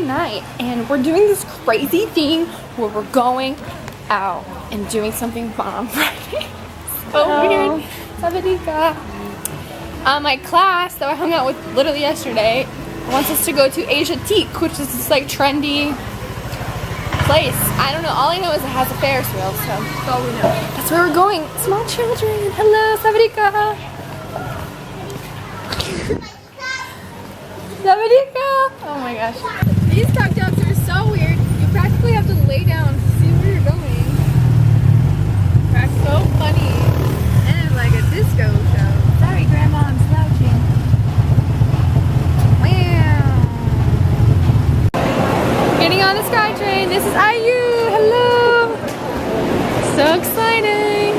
night and we're doing this crazy thing where we're going out and doing something fun on Friday. So weird. Sarika. My class that I hung out with literally yesterday wants us to go to Asia Tique, which is this like trendy place. I don't know. All I know is it has a Ferris wheel, so that's all we know. That's where we're going. Small children. Hello, Sarika. Sarika. Oh my gosh. These tuk-tuks are so weird. You practically have to lay down to see where you're going. That's so funny. And it's like a disco show. Sorry, Grandma, I'm slouching. Wow. Getting on the SkyTrain. This is IU. Hello. So exciting.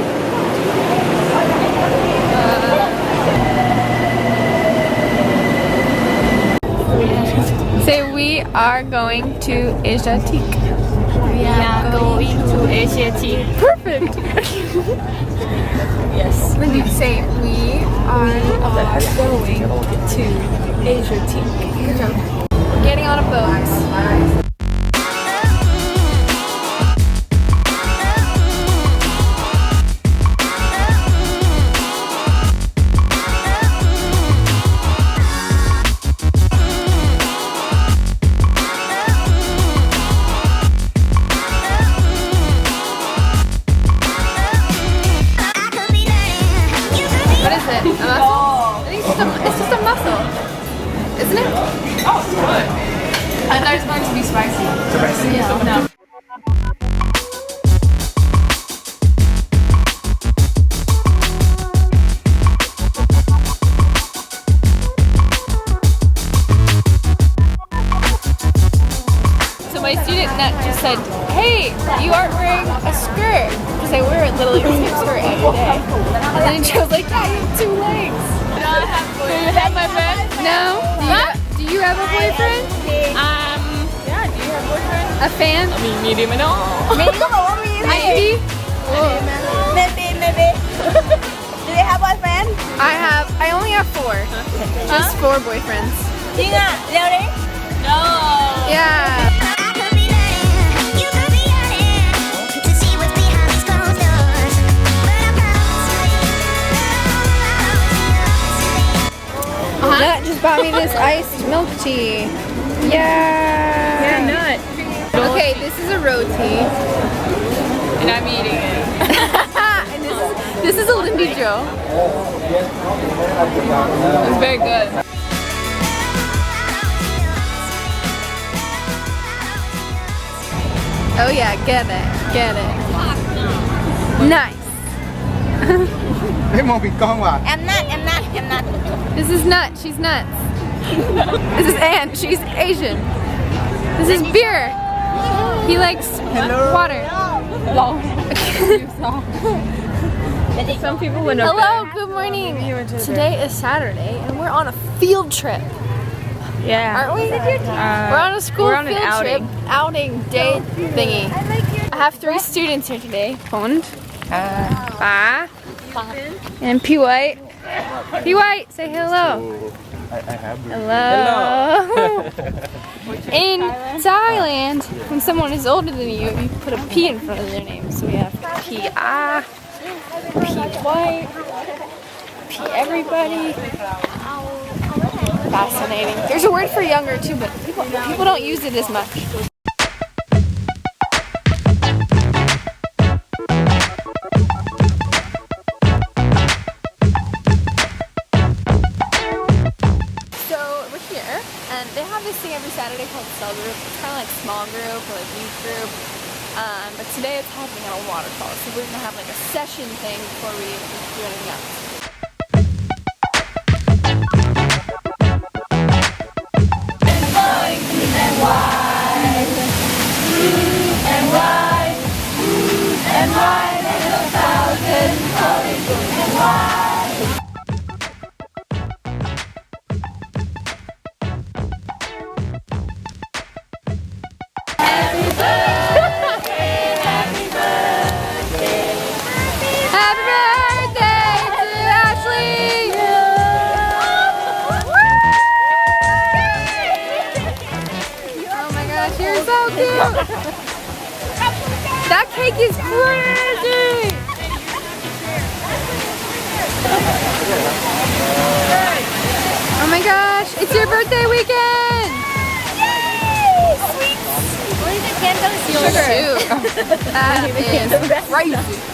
Say we are going to Asia Tique. We are going to Asia Tique. Perfect. Yes. Lindy, say we are going to Asia Tique. Good job. We're getting on a boat. It's just a mussel, isn't it? Oh, it's good. I thought it was going to be spicy. Yeah. No. So my student Nat just said, "Hey, you aren't wearing a skirt," because I wear literally the same skirt every day. And then she was like, "Yeah, you have 2 legs." Do I have my friend? No. Do you have a boyfriend? Yeah, do you have a boyfriend? A fan? I mean, medium and all. Maybe. Maybe. Do you have boyfriend? I only have 4. Just 4 boyfriends. Chính à? Leo đi. No. Yeah. Nut just bought me this iced milk tea. Yeah. Nut. Okay, this is a roti. And I'm eating it. And this is a Lindy Joe. It's very good. Oh yeah, get it. Nice. Em not. This is Nut, she's nuts. This is Ann, she's Asian. This is Beer. He likes water. Lol. Some people would know. Hello, good morning. Today is Saturday and we're on a field trip. Yeah. Aren't we? We're on a school we're on an field trip. Outing day thingy. I have 3 students here today. Pond. Pa. And P White. P White, say hello. Hello. In Thailand, when someone is older than you, you put a P in front of their name. So we have P I, P White, P everybody. Fascinating. There's a word for younger too, but people don't use it as much. And they have this thing every Saturday called cell group. It's kind of like small group or like youth group. But today it's happening at a waterfall. So we're going to have like a session thing before we do anything else. cake is crazy! Oh my gosh, it's your birthday weekend! Yay! Sweets! Only the candles Sugar. That is crazy.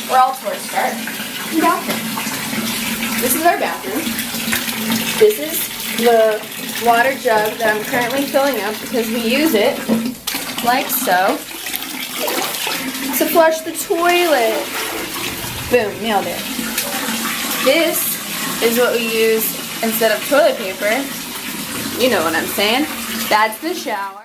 Where else would it start? The bathroom. This is our bathroom. This is the water jug that I'm currently filling up because we use it, like so, to flush the toilet. Boom, nailed it. This is what we use instead of toilet paper. You know what I'm saying. That's the shower.